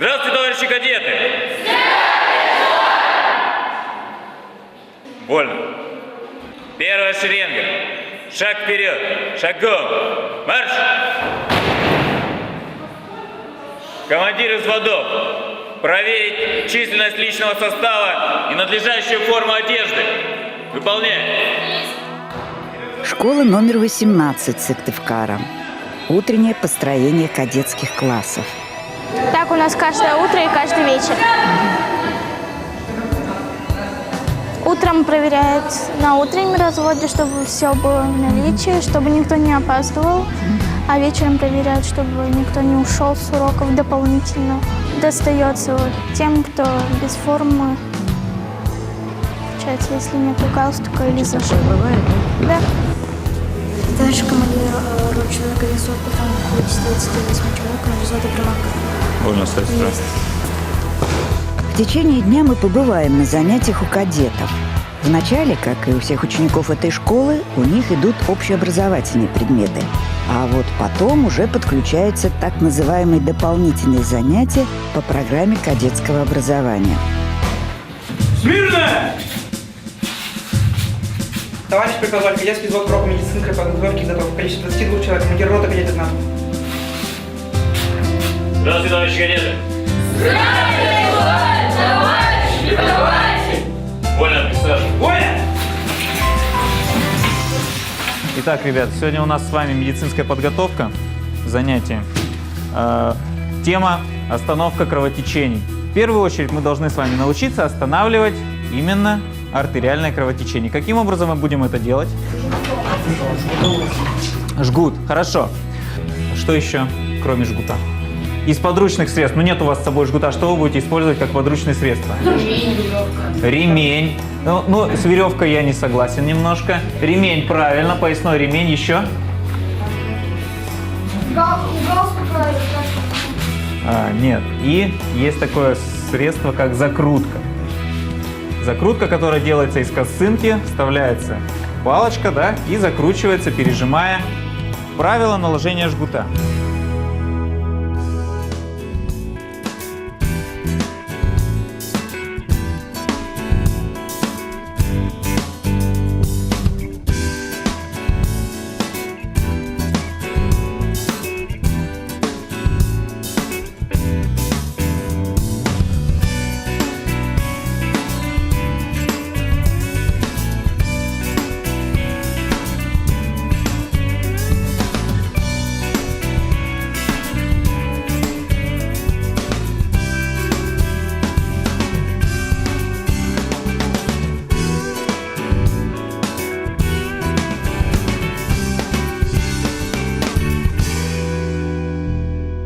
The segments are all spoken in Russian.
Здравствуйте, товарищи кадеты! Вольно. Первая шеренга. Шаг вперед. Шагом. Марш! Командиры взводов, проверить численность личного состава и надлежащую форму одежды. Выполнять. Школа номер 18 Сыктывкара. Утреннее построение кадетских классов. Так у нас каждое утро и каждый вечер. Утром проверяют на утреннем разводе, чтобы все было в наличии, чтобы никто не опаздывал. А вечером проверяют, чтобы никто не ушел с уроков дополнительно. Достается вот тем, кто без формы. Получается, если нет галстука или зашива. Бывает, да? Товарищ командир, ручной колесо, потом количество 38 человек, взвода примак. Вольно стать. В течение дня мы побываем на занятиях у кадетов. Вначале, как и у всех учеников этой школы, у них идут общеобразовательные предметы. А вот потом уже подключаются так называемые дополнительные занятия по программе кадетского образования. Смирно! Товарищ приказыватель, кадетский взвод кроку медицинской подготовки готов. Количество 22 человек. Командир роты кадет нам. Здравствуйте, товарищи кадеты! Товарищи преподаватель! Вольно, присаживайтесь. Вольно! Итак, ребят, сегодня у нас с вами медицинская подготовка, занятие. Тема «Остановка кровотечений». В первую очередь мы должны с вами научиться останавливать именно артериальное кровотечение. Каким образом мы будем это делать? Жгут. Хорошо. Что еще, кроме жгута? Из подручных средств. Ну, нет у вас с собой жгута. Что вы будете использовать как подручные средства? Ремень, веревка. Ремень. Ну, с веревкой я не согласен немножко. Ремень, правильно. Поясной ремень. Еще? Нет. И есть такое средство, как закрутка. Закрутка, которая делается из косынки, вставляется палочка, да, и закручивается, пережимая. Правило наложения жгута.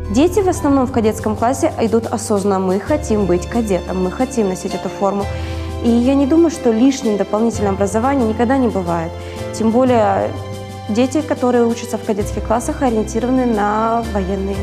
Дети в основном в кадетском классе идут осознанно. Мы хотим быть кадетом, мы хотим носить эту форму. И я не думаю, что лишним дополнительное образование никогда не бывает. Тем более дети, которые учатся в кадетских классах, ориентированы на военные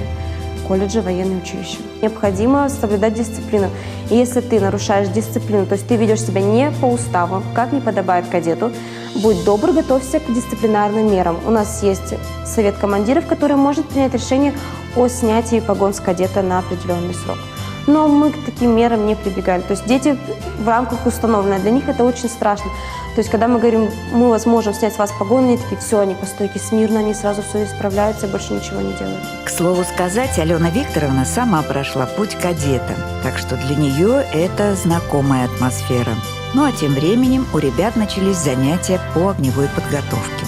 колледжи, военные училища. Необходимо соблюдать дисциплину. И если ты нарушаешь дисциплину, то есть ты ведешь себя не по уставу, как не подобает кадету, будь добр, готовься к дисциплинарным мерам. У нас есть совет командиров, который может принять решение о снятии погон с кадета на определенный срок. Но мы к таким мерам не прибегали. То есть дети в рамках установленного, для них это очень страшно. То есть когда мы говорим, мы вас можем снять с вас погоны, они такие, все, они по стойке смирно, они сразу все исправляются, больше ничего не делают. К слову сказать, Алена Викторовна сама прошла путь кадета, так что для нее это знакомая атмосфера. Ну а тем временем у ребят начались занятия по огневой подготовке.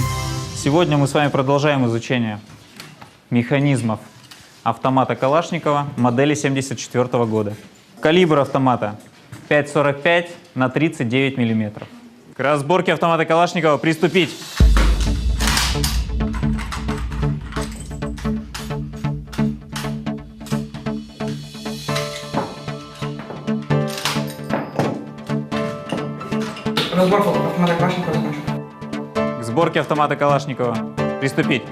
Сегодня мы с вами продолжаем изучение механизмов автомата Калашникова модели 1974 года. Калибр автомата 5,45 на 39 мм. К разборке автомата Калашникова приступить! Разбор автомата Калашникова закончен. К сборке автомата Калашникова приступить!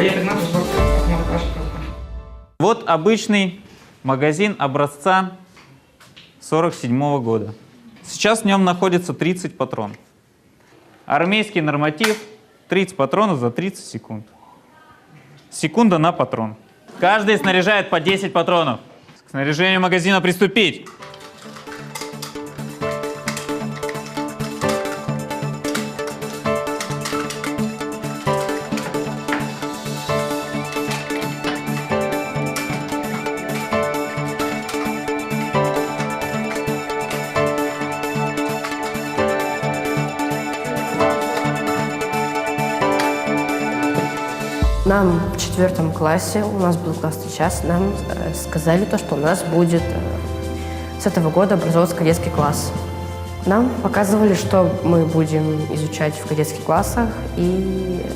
Я 15 разбор автомата Калашникова закончен. Вот обычный магазин образца 47 года. Сейчас в нем находится 30 патронов. Армейский норматив 30 патронов за 30 секунд. Секунда на патрон. Каждый снаряжает по 10 патронов. К снаряжению магазина приступить. Нам в 4 классе, у нас был классный час, нам сказали то, что у нас будет с этого года образовываться кадетский класс. Нам показывали, что мы будем изучать в кадетских классах, и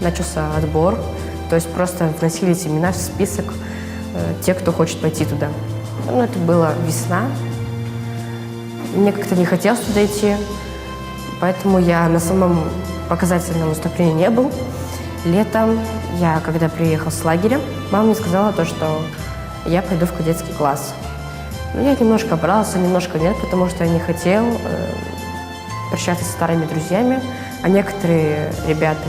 начался отбор. То есть просто вносили имена в список тех, кто хочет пойти туда. Ну, это была весна. Мне как-то не хотелось туда идти, поэтому я на самом показательном выступлении не был. Летом я, когда приехал с лагеря, мама мне сказала то, что я пойду в кадетский класс. Но я немножко брался, немножко нет, потому что я не хотел прощаться со старыми друзьями. А некоторые ребята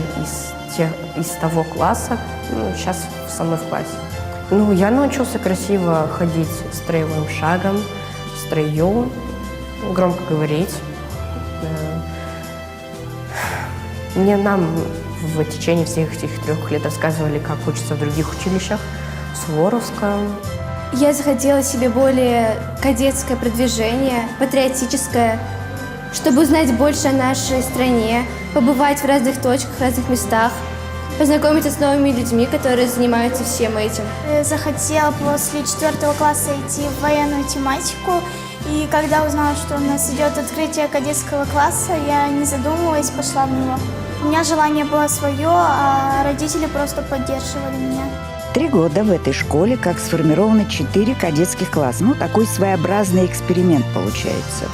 из того класса сейчас со мной в классе. Ну, я научился красиво ходить строевым шагом, в строю, громко говорить. Нам в течение всех этих 3 лет рассказывали, как учатся в других училищах, в Суворовском. Я захотела себе более кадетское продвижение, патриотическое, чтобы узнать больше о нашей стране, побывать в разных точках, в разных местах, познакомиться с новыми людьми, которые занимаются всем этим. Я захотела после 4 класса идти в военную тематику. И когда узнала, что у нас идет открытие кадетского класса, я, не задумываясь, пошла в него. У меня желание было свое, а родители просто поддерживали меня. 3 года в этой школе, как сформированы 4 кадетских класса. Ну, такой своеобразный эксперимент получается.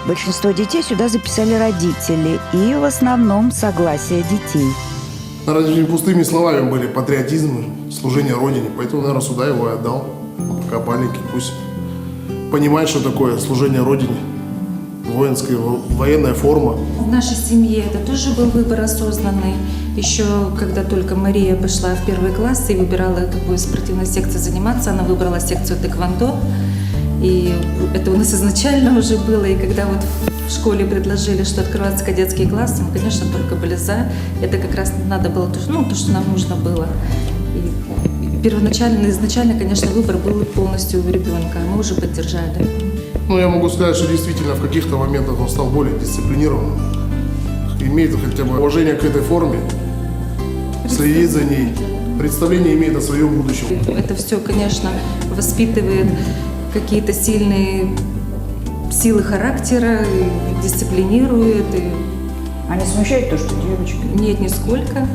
Большинство детей сюда записали родители, и в основном согласие детей. Разве не пустыми словами были патриотизм, служение Родине, поэтому, наверное, сюда его и отдал. Пока маленький, пусть понимает, что такое служение Родине, военная форма. В нашей семье это тоже был выбор осознанный. Еще когда только Мария пошла в 1 класс и выбирала, какой спортивной секцией заниматься, она выбрала секцию тэквондо. И это у нас изначально уже было. И когда вот в школе предложили, что открываются кадетские классы, мы, конечно, только были за. Это как раз надо было то, что нам нужно было. И изначально, конечно, выбор был полностью у ребенка. Мы уже поддержали. Ну, я могу сказать, что действительно в каких-то моментах он стал более дисциплинированным. Имеет хотя бы уважение к этой форме, следит за ней, представление имеет о своем будущем. Это все, конечно, воспитывает какие-то сильные силы характера, дисциплинирует. А не смущает то, что девочки? Нет, нисколько.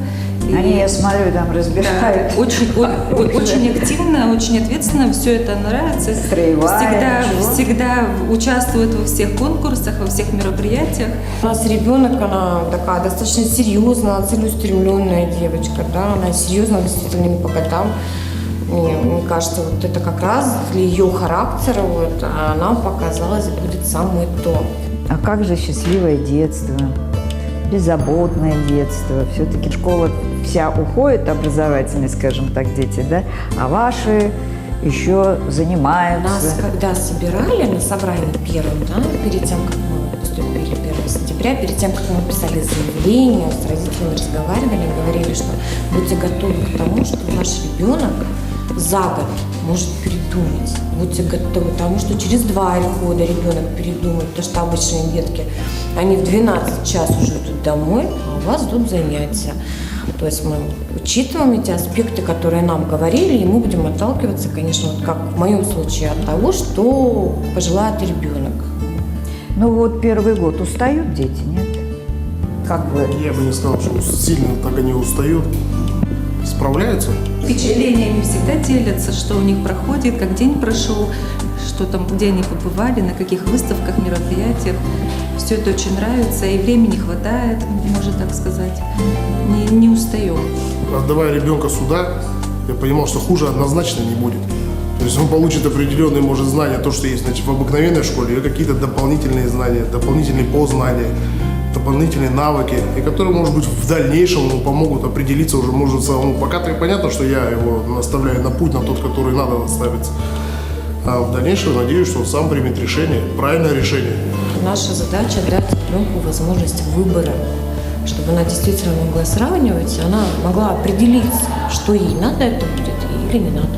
Они, я смотрю, там разбирают. Да, очень активно, очень ответственно, все это нравится. Всегда участвует во всех конкурсах, во всех мероприятиях. У нас ребенок, она такая достаточно серьезная, целеустремленная девочка, да, она серьезно действительно не по годам. Мне кажется, вот это как раз для ее характера, вот, она показалась, будет самое то. А как же счастливое детство, беззаботное детство? Все-таки школа вся уходит, образовательная, скажем так, дети, да? А ваши еще занимаются. Нас когда собирали на собрании первом, да, перед тем, как мы поступили 1 сентября, перед тем, как мы писали заявление, с родителями разговаривали, говорили, что будьте готовы к тому, что ваш ребенок за год может передумать. Будьте готовы к тому, что через 2 года ребенок передумает, потому что обычные детки, они в 12 часов уже идут домой, а у вас идут занятия. То есть мы учитываем эти аспекты, которые нам говорили, и мы будем отталкиваться, конечно, вот как в моем случае, от того, что пожелает ребенок. Ну вот 1 год устают дети, нет? Как вы? Я бы не сказал, что сильно так они устают. Справляются. Впечатлениями всегда делятся, что у них проходит, как день прошел, что там, где они побывали, на каких выставках, мероприятиях. Все это очень нравится, и времени хватает, можно так сказать. Не устаем. Отдавая ребенка сюда, я понимал, что хуже однозначно не будет. То есть он получит определенные, может, знания, то, что есть, значит, в обыкновенной школе, и какие-то дополнительные знания, дополнительные познания, дополнительные навыки, и которые, может быть, в дальнейшем ему помогут определиться уже, может, пока-то понятно, что я его наставляю на путь, на тот, который надо наставиться. А в дальнейшем, надеюсь, что он сам примет решение, правильное решение. Наша задача дать ребенку возможность выбора, чтобы она действительно могла сравнивать, она могла определиться, что ей надо это будет или не надо будет.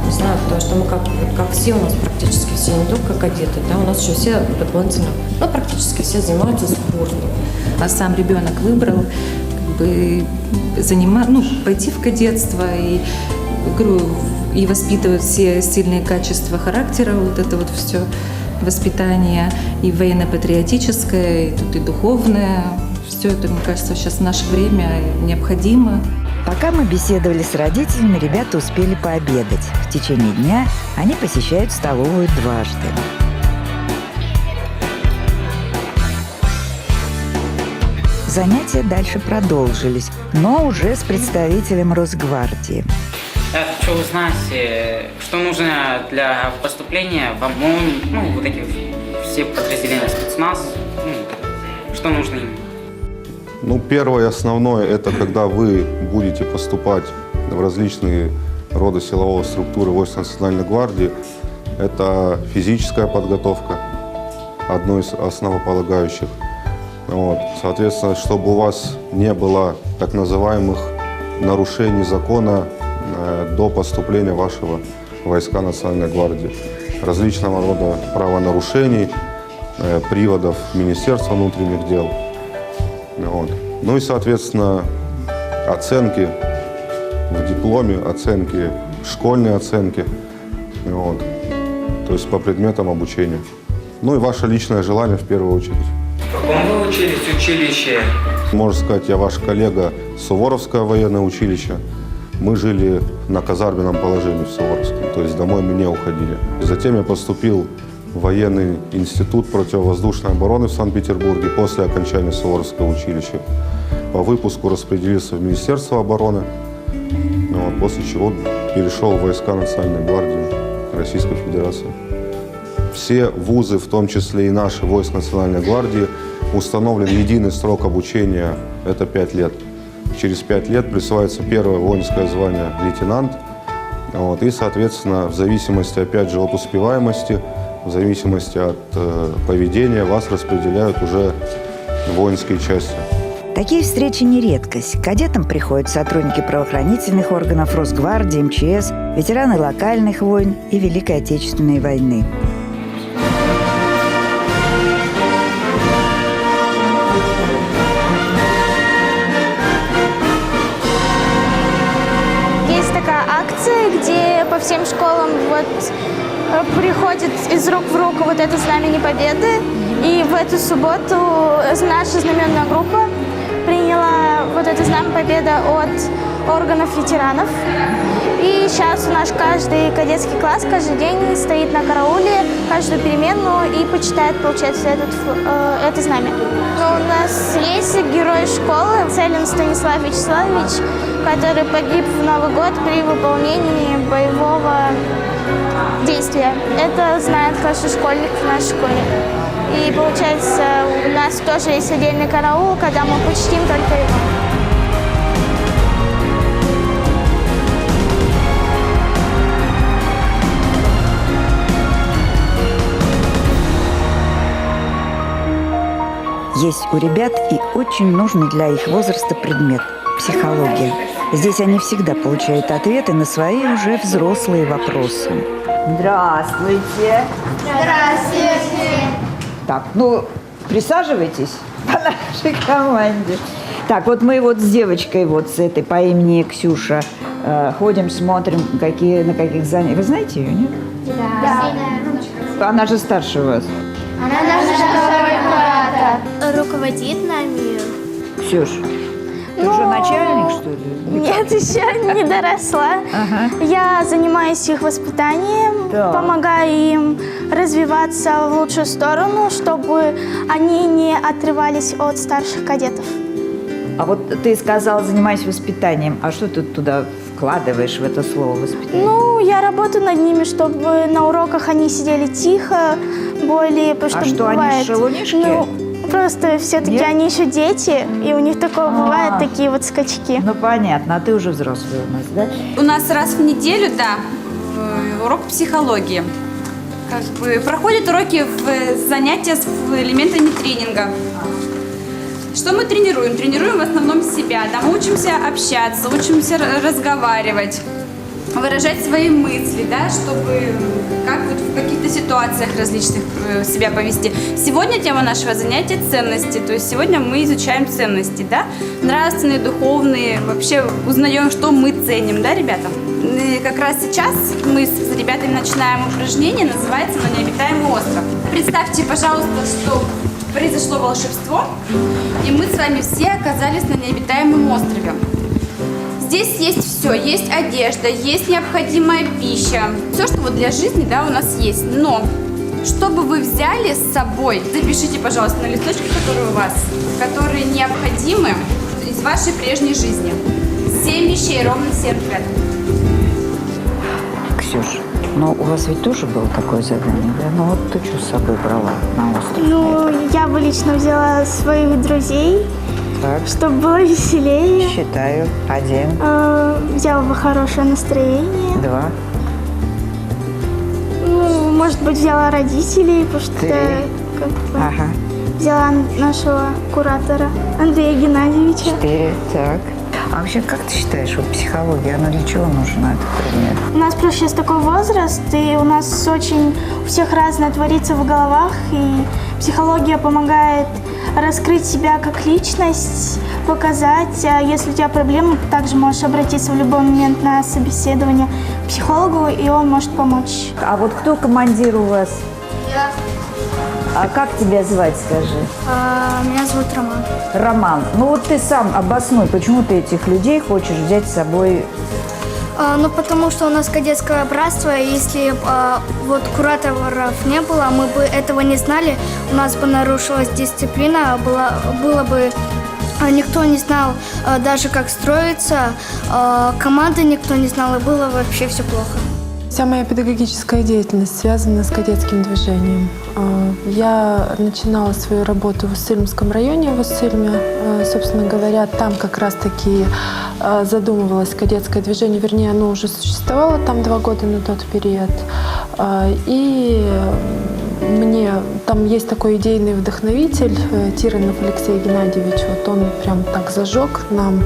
Не знаю, потому что мы как все у нас практически все, не только кадеты, да, у нас еще все дополнительно, практически все занимаются спортом. А сам ребенок выбрал пойти в кадетство и воспитывать все сильные качества характера, вот это вот все воспитание и военно-патриотическое, и тут и духовное. Все это, мне кажется, сейчас в наше время необходимо. Пока мы беседовали с родителями, ребята успели пообедать. В течение дня они посещают столовую дважды. Занятия дальше продолжились, но уже с представителем Росгвардии. Я хочу узнать, что нужно для поступления в ОМОН, вот эти все подразделения спецназ, что нужно им? Первое основное, это когда вы будете поступать в различные роды силовой структуры войск Национальной гвардии, это физическая подготовка, одно из основополагающих. Соответственно, чтобы у вас не было так называемых нарушений закона до поступления вашего в войска Национальной гвардии. Различного рода правонарушений, приводов Министерства внутренних дел. Ну и, соответственно, оценки в дипломе, оценки, школьные оценки, то есть по предметам обучения. Ну и ваше личное желание в первую очередь. В каком вы учились училище? Можно сказать, я ваш коллега Суворовское военное училище. Мы жили на казарменном положении в Суворовском, то есть домой мы не уходили. Затем я поступил в военный институт противовоздушной обороны в Санкт-Петербурге после окончания Суворовского училища. По выпуску распределился в Министерство обороны, после чего перешел в войска Национальной гвардии Российской Федерации. Все вузы, в том числе и наши войска Национальной гвардии, установлен единый срок обучения – это 5 лет. Через 5 лет присваивается первое воинское звание лейтенант. И, соответственно, в зависимости, опять же, от успеваемости, в зависимости от поведения, вас распределяют уже в воинские части. Такие встречи не редкость. К кадетам приходят сотрудники правоохранительных органов, Росгвардии, МЧС, ветераны локальных войн и Великой Отечественной войны. Есть такая акция, где по всем школам приходит из рук в руку это Знамя Победы. И в эту субботу наша знаменная группа приняла это Знамя Победы от органов ветеранов. И сейчас наш каждый кадетский класс каждый день стоит на карауле, каждую переменную и почитает, получается, это знамя. У нас есть герой школы Целин Станислав Вячеславович, который погиб в Новый год при выполнении боевого действия. Это знает каждый школьник в нашей школе. И получается, у нас тоже есть отдельный караул, когда мы почтим только его. Есть у ребят и очень нужный для их возраста предмет – психология. Здесь они всегда получают ответы на свои уже взрослые вопросы. Здравствуйте. Здравствуйте. Так, присаживайтесь по нашей команде. Так, мы с девочкой с этой по имени Ксюша ходим, смотрим, на каких занятиях. Вы знаете ее, нет? Да. Она же старше вас. Она наша второй брата. Руководит нами. Ксюш, ты уже начальник, что ли? Нет, еще не доросла. Ага. Я занимаюсь их воспитанием, помогаю им развиваться в лучшую сторону, чтобы они не отрывались от старших кадетов. А ты сказала, занимаюсь воспитанием. А что ты туда вкладываешь в это слово воспитание? Ну, я работаю над ними, чтобы на уроках они сидели тихо, более... А что, они шалунишки? Ну, просто все-таки они еще дети, и у них такое бывает, такие вот скачки. Ну, понятно. А ты уже взрослый у нас, да? У нас раз в неделю, да, урок психологии. Как бы проходят уроки в занятия с элементами тренинга. Что мы тренируем? Тренируем в основном себя. Да, мы учимся общаться, учимся разговаривать, выражать свои мысли, да, чтобы как вот в каких-то ситуациях различных себя повести. Сегодня тема нашего занятия – ценности. То есть сегодня мы изучаем ценности, да, нравственные, духовные, вообще узнаем, что мы ценим, да, ребята? И как раз сейчас мы с ребятами начинаем упражнение, называется «На необитаемый остров». Представьте, пожалуйста, что произошло волшебство, и мы с вами все оказались на необитаемом острове. Здесь есть все, есть одежда, есть необходимая пища, все, что вот для жизни, да, у нас есть. Но, что бы вы взяли с собой, запишите, пожалуйста, на листочке, которые у вас, которые необходимы из вашей прежней жизни. 7 вещей, ровно 7, ребята. Ксюш, ну у вас ведь тоже было такое задание, да? Ну вот ты что с собой брала на остров? Ну, я бы лично взяла своих друзей, чтобы было веселее. Считаю. 1. Взяла бы хорошее настроение. 2. Ну, может быть, взяла родителей, потому что как бы, взяла нашего куратора Андрея Геннадьевича. 4. Так. А вообще, как ты считаешь, вот психология, она для чего нужна, этот предмет? У нас просто сейчас такой возраст, и у нас очень у всех разное творится в головах, и психология помогает раскрыть себя как личность, показать. А если у тебя проблемы, также можешь обратиться в любой момент на собеседование к психологу, и он может помочь. А вот кто командир у вас? Я. А как тебя звать, скажи? Меня зовут Роман. Роман, ну вот ты сам обоснуй, почему ты этих людей хочешь взять с собой? Ну, потому что у нас кадетское братство, и если вот кураторов не было, мы бы этого не знали, у нас бы нарушилась дисциплина, было бы никто не знал даже как строиться, команды никто не знал, и было вообще все плохо. Вся моя педагогическая деятельность связана с кадетским движением. Я начинала свою работу в Уссыльмском районе, в Уссыльме. Собственно говоря, там как раз-таки задумывалось кадетское движение, вернее, оно уже существовало там 2 года на тот период. И мне там есть такой идейный вдохновитель Тиранов Алексей Геннадьевич. Вот он прям так зажег, нам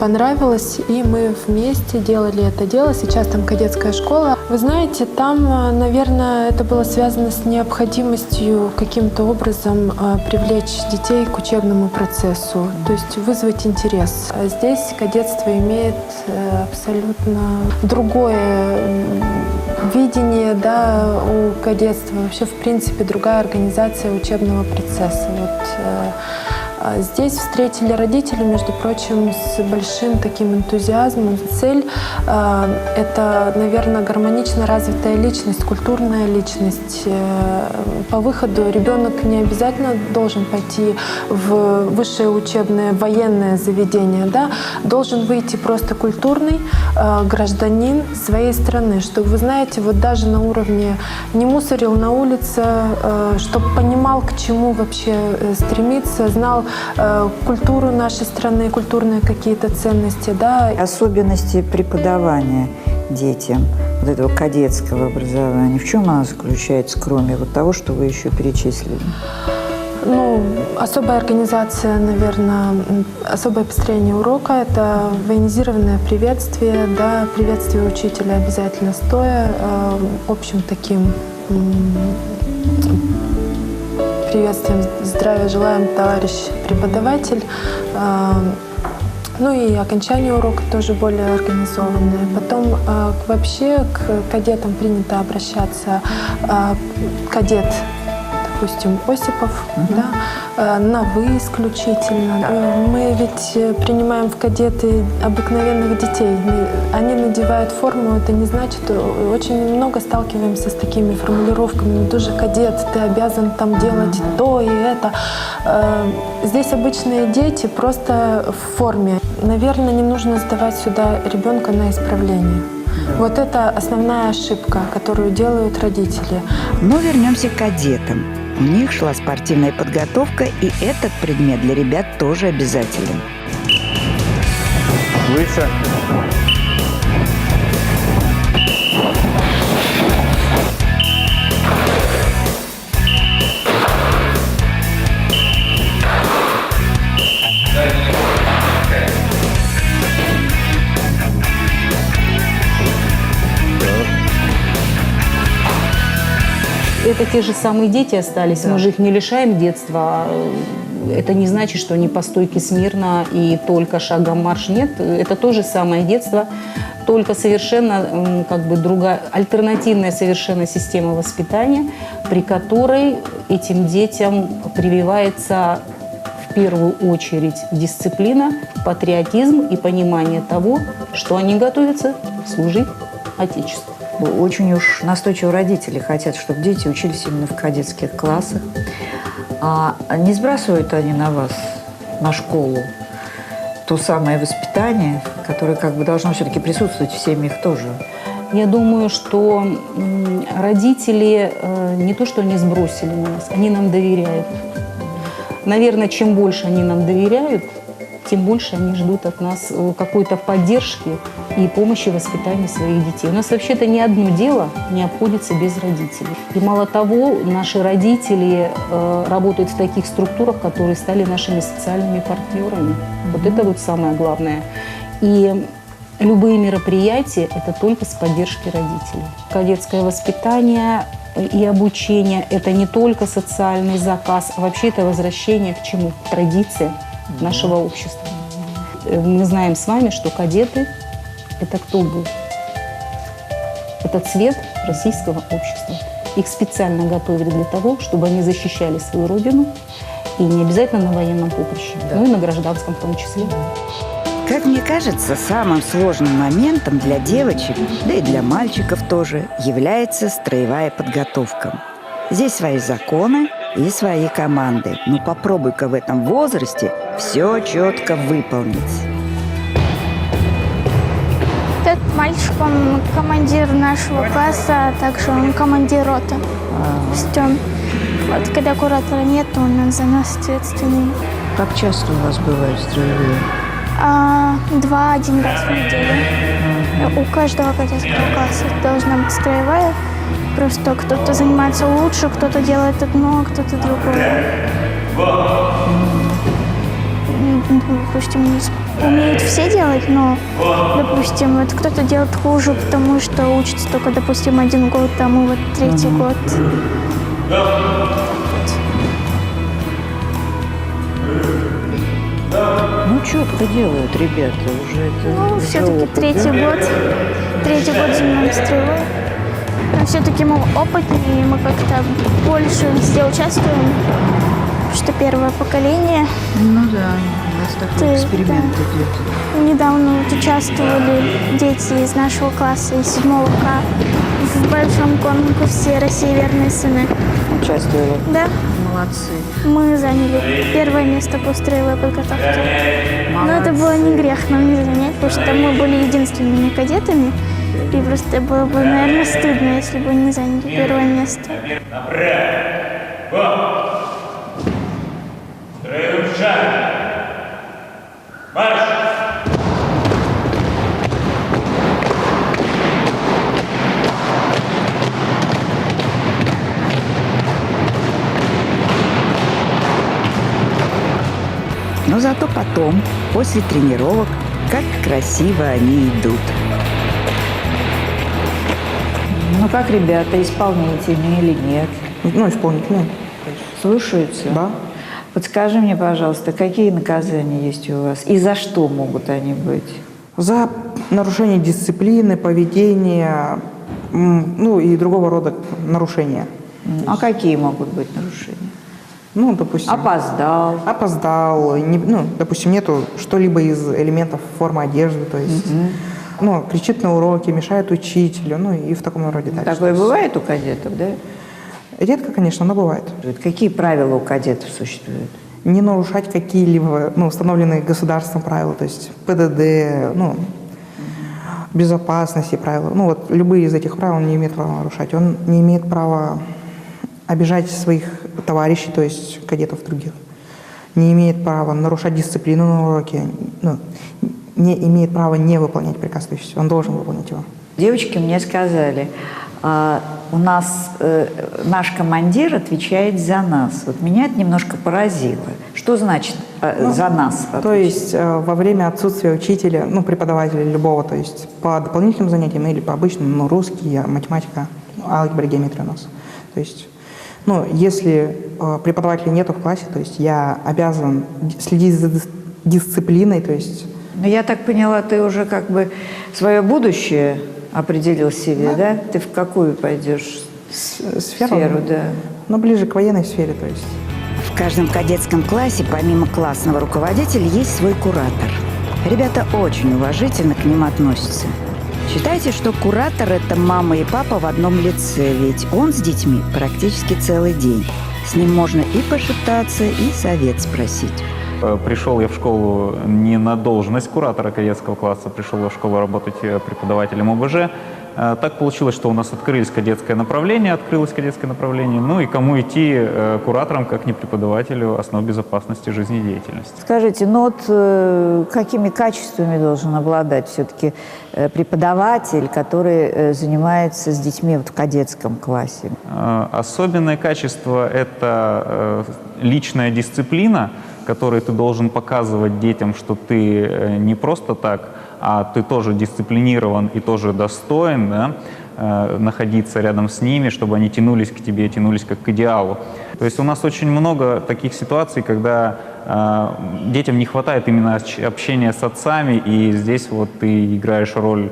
понравилось, и мы вместе делали это дело. Сейчас там кадетская школа. Вы знаете, там, наверное, это было связано с необходимостью каким-то образом привлечь детей к учебному процессу, то есть вызвать интерес. А здесь кадетство имеет абсолютно другое видение, да, у кадетства. Вообще, в принципе, другая организация учебного процесса. Вот, здесь встретили родители, между прочим, с большим таким энтузиазмом. Цель — это, наверное, гармонично развитая личность, культурная личность. По выходу ребенок не обязательно должен пойти в высшее учебное военное заведение, да? Должен выйти просто культурный гражданин своей страны, чтобы, вы знаете, вот даже на уровне не мусорил на улице, чтобы понимал, к чему вообще стремиться, знал культуру нашей страны, культурные какие-то ценности, да. Особенности преподавания детям вот этого кадетского образования, в чем она заключается, кроме вот того, что вы еще перечислили? Ну, особая организация, наверное, особое построение урока — это военизированное приветствие, да, приветствие учителя обязательно стоя, общим таким приветствием «Здравия желаем, товарищ преподаватель». Ну и окончание урока тоже более организованное. Потом вообще к кадетам принято обращаться кадет, допустим, Осипов, да, на «вы» исключительно. Мы ведь принимаем в кадеты обыкновенных детей. Они надевают одевают форму, это не значит, очень много сталкиваемся с такими формулировками, ну, ты же кадет, ты обязан там делать то и это. Здесь обычные дети просто в форме. Наверное, не нужно сдавать сюда ребенка на исправление. Вот это основная ошибка, которую делают родители. Но вернемся к кадетам. У них шла спортивная подготовка, и этот предмет для ребят тоже обязателен. Выше. Это те же самые дети остались, мы же их не лишаем детства. Это не значит, что они по стойке смирно и только шагом марш. Нет, это то же самое детство, только совершенно другая, альтернативная совершенно система воспитания, при которой этим детям прививается в первую очередь дисциплина, патриотизм и понимание того, что они готовятся служить Отечеству. Очень уж настойчиво родители хотят, чтобы дети учились именно в кадетских классах. А не сбрасывают они на вас, на школу, то самое воспитание, которое должно все-таки присутствовать в семьях тоже? Я думаю, что родители не то, что они сбросили на нас, они нам доверяют. Наверное, чем больше они нам доверяют, тем больше они ждут от нас какой-то поддержки и помощи в воспитании своих детей. У нас вообще-то ни одно дело не обходится без родителей. И мало того, наши родители работают в таких структурах, которые стали нашими социальными партнерами. Вот это вот самое главное. И любые мероприятия – это только с поддержки родителей. Кадетское воспитание и обучение – это не только социальный заказ, а вообще это возвращение к чему? К традициям нашего общества. Мы знаем с вами, что кадеты – это кто был? Это цвет российского общества. Их специально готовили для того, чтобы они защищали свою родину, и не обязательно на военном поприще, но и на гражданском в том числе. Как мне кажется, самым сложным моментом для девочек, да и для мальчиков тоже, является строевая подготовка. Здесь свои законы и свои команды. Но попробуй-ка в этом возрасте все четко выполнить. Этот мальчик, он командир нашего класса, а также он командир роты. Вот когда куратора нет, он за нас ответственный. Как часто у вас бывают строевые? 2-1 раз в неделю. У каждого кадетского класса должна быть строевая. Просто кто-то занимается лучше, кто-то делает одно, кто-то другое. Допустим, умеют все делать, но, допустим, вот кто-то делает хуже, потому что учится только, допустим, 1 год, а мы вот 3-й год. Ну, четко делают ребята уже. Это все-таки 3-й год. 3-й год занимаемся строевой. Но все-таки мы опытнее, и мы как-то больше все участвуем, потому что первое поколение. Ну да, у нас такой эксперимент идет. Недавно участвовали дети из нашего класса, из 7 К, в большом конкурсе «Россия, верные сыны». Участвовали? Да. Молодцы. Мы заняли 1-е место по строевой подготовке. Но это было не грех нам не занять, потому что мы были единственными кадетами. И просто было бы, наверное, стыдно, если бы не заняли 1-е место. Строевым шагом. Марш! Но зато потом, после тренировок, как красиво они идут. Ну как ребята, исполнительные или нет? Ну, исполнительные. Слушаются? Да. Подскажи мне, пожалуйста, какие наказания есть у вас? И за что могут они быть? За нарушение дисциплины, поведения, ну и другого рода нарушения. А какие могут быть нарушения? Ну, допустим... Опоздал. Опоздал. Допустим, нету что-либо из элементов формы одежды, то есть ну, кричит на уроке, мешает учителю, ну и в таком роде дальше. Такое бывает у кадетов, да? Редко, конечно, но бывает. Какие правила у кадетов существуют? Не нарушать какие-либо, ну, установленные государством правила, то есть ПДД, ну, безопасности правила. Ну, вот любые из этих правил он не имеет права нарушать. Он не имеет права обижать своих товарищей, то есть кадетов других. Не имеет права нарушать дисциплину на уроке, ну, не имеет права не выполнять приказ, то есть он должен выполнять его. Девочки мне сказали, у нас наш командир отвечает за нас. Вот меня это немножко поразило. Что значит за нас? То есть во время отсутствия учителя, ну, преподавателя любого, то есть по дополнительным занятиям или по обычным, ну, русский, математика, алгебра, геометрия у нас. То есть, ну, если преподавателя нету в классе, то есть я обязан следить за дисциплиной, то есть... Но я так поняла, ты уже как бы свое будущее определил себе, да? Ты в какую пойдешь сферу, да? Ну, ближе к военной сфере, то есть. В каждом кадетском классе, помимо классного руководителя, есть свой куратор. Ребята очень уважительно к ним относятся. Считайте, что куратор – это мама и папа в одном лице, ведь он с детьми практически целый день. С ним можно и пошептаться, и совет спросить. Пришел я в школу не на должность куратора кадетского класса, пришел я в школу работать преподавателем ОБЖ. Так получилось, что у нас открылось кадетское направление, ну и кому идти куратором, как не преподавателю основ безопасности жизнедеятельности. Скажите, ну вот какими качествами должен обладать все-таки преподаватель, который занимается с детьми вот в кадетском классе? Особенное качество – это личная дисциплина, которой ты должен показывать детям, что ты не просто так, а ты тоже дисциплинирован и тоже достоин, да, находиться рядом с ними, чтобы они тянулись к тебе, тянулись как к идеалу. То есть у нас очень много таких ситуаций, когда детям не хватает именно общения с отцами, и здесь вот ты играешь роль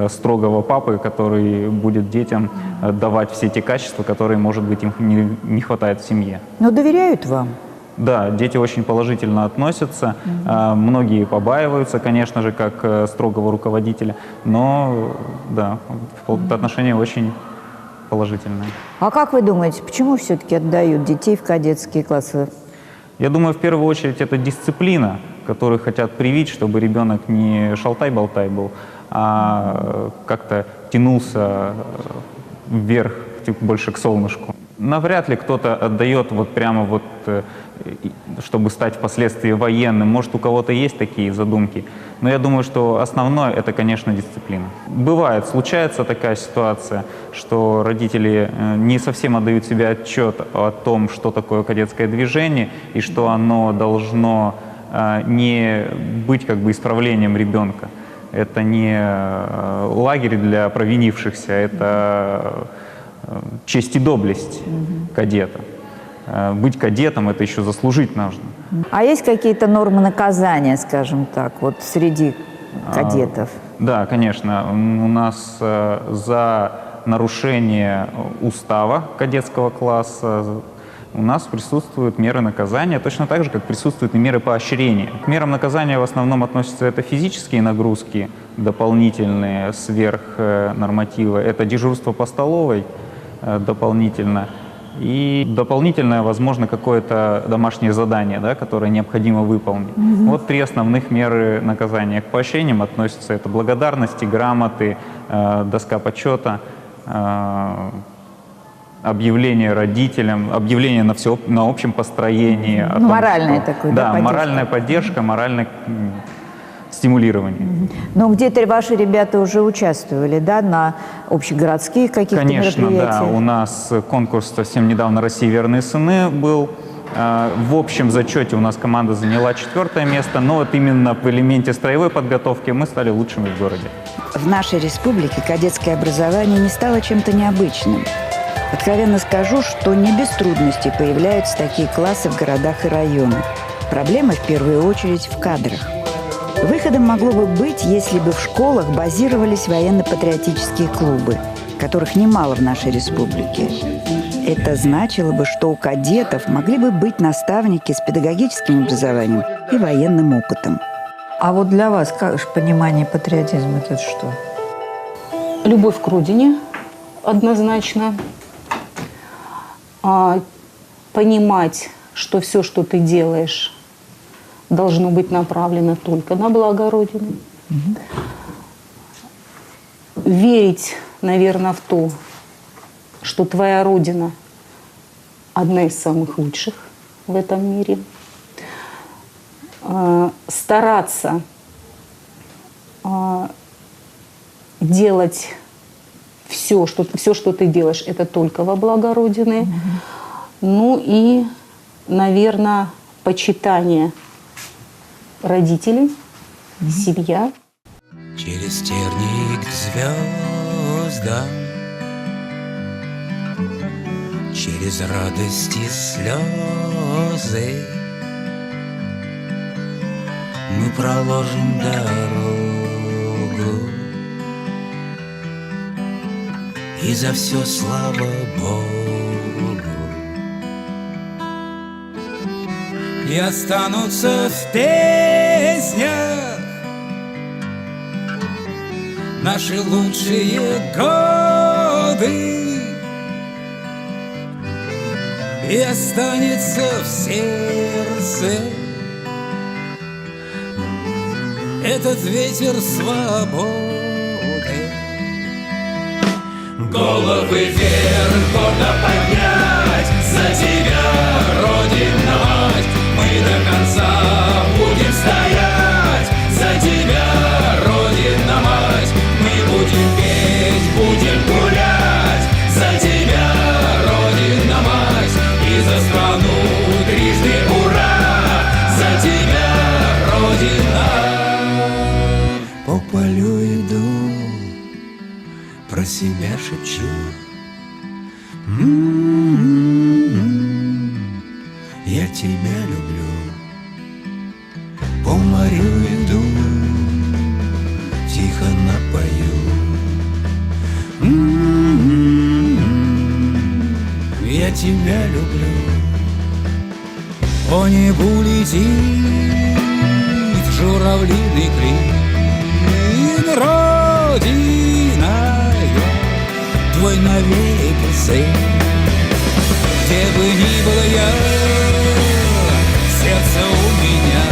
строгого папы, который будет детям давать все те качества, которые, может быть, им не хватает в семье. Но доверяют вам? Да, дети очень положительно относятся, многие побаиваются, конечно же, как строгого руководителя, но да, отношения очень положительные. А как вы думаете, почему все-таки отдают детей в кадетские классы? Я думаю, в первую очередь это дисциплина, которую хотят привить, чтобы ребенок не шалтай-болтай был, а как-то тянулся вверх, больше к солнышку. Навряд ли кто-то отдает вот прямо вот, чтобы стать впоследствии военным. Может, у кого-то есть такие задумки. Но я думаю, что основное – это, конечно, дисциплина. Бывает, случается такая ситуация, что родители не совсем отдают себе отчет о том, что такое кадетское движение, и что оно должно не быть как бы исправлением ребенка. Это не лагерь для провинившихся, это честь и доблесть кадета. Быть кадетом – это еще заслужить нужно. А есть какие-то нормы наказания, скажем так, вот среди кадетов? Да, конечно. У нас за нарушение устава кадетского класса у нас присутствуют меры наказания, точно так же, как присутствуют и меры поощрения. К мерам наказания в основном относятся это физические нагрузки, дополнительные, сверх норматива. Это дежурство по столовой дополнительно. И дополнительное, возможно, какое-то домашнее задание, да, которое необходимо выполнить. Вот три основных меры наказания. К поощрениям относятся это благодарности, грамоты, доска почета, объявление родителям, объявление на общем построении. О том, моральное что, такое, да, поддержка. моральная поддержка, моральное стимулирование. Ну, где-то ваши ребята уже участвовали, да, на общегородских каких-то мероприятиях? Конечно, да. У нас конкурс совсем недавно «Россия. Верные сыны» был. В общем зачете у нас команда заняла 4-е место, но вот именно в элементе строевой подготовки мы стали лучшими в городе. В нашей республике кадетское образование не стало чем-то необычным. Откровенно скажу, что не без трудностей появляются такие классы в городах и районах. Проблема в первую очередь в кадрах. Выходом могло бы быть, если бы в школах базировались военно-патриотические клубы, которых немало в нашей республике. Это значило бы, что у кадетов могли бы быть наставники с педагогическим образованием и военным опытом. А вот для вас, как же понимание патриотизма, это что? Любовь к родине, однозначно. Понимать, что все, что ты делаешь, должно быть направлено только на благо Родины. Верить, наверное, в то, что твоя Родина одна из самых лучших в этом мире. Стараться делать все, что ты делаешь, это только во благо Родины. Ну и, наверное, почитание родителей, семья. Через тернии к звездам, через радости слезы мы проложим дорогу, и за все слава Богу. И останутся в песнях наши лучшие годы, и останется в сердце этот ветер свободы. Головы вверх гордо поднять, за тебя, Родина мать, мы до конца будем стоять, за тебя, Родина мать, мы будем петь, будем гулять, за тебя, Родина мать, и за страну трижды ура, за тебя, Родина. По полю иду, про себя шепчу. Я тебя люблю. По морю иду, тихо напою. Я тебя люблю. По небу летит журавлиный клин. Родина, твой навеки сын. Где бы ни был я, сердце у меня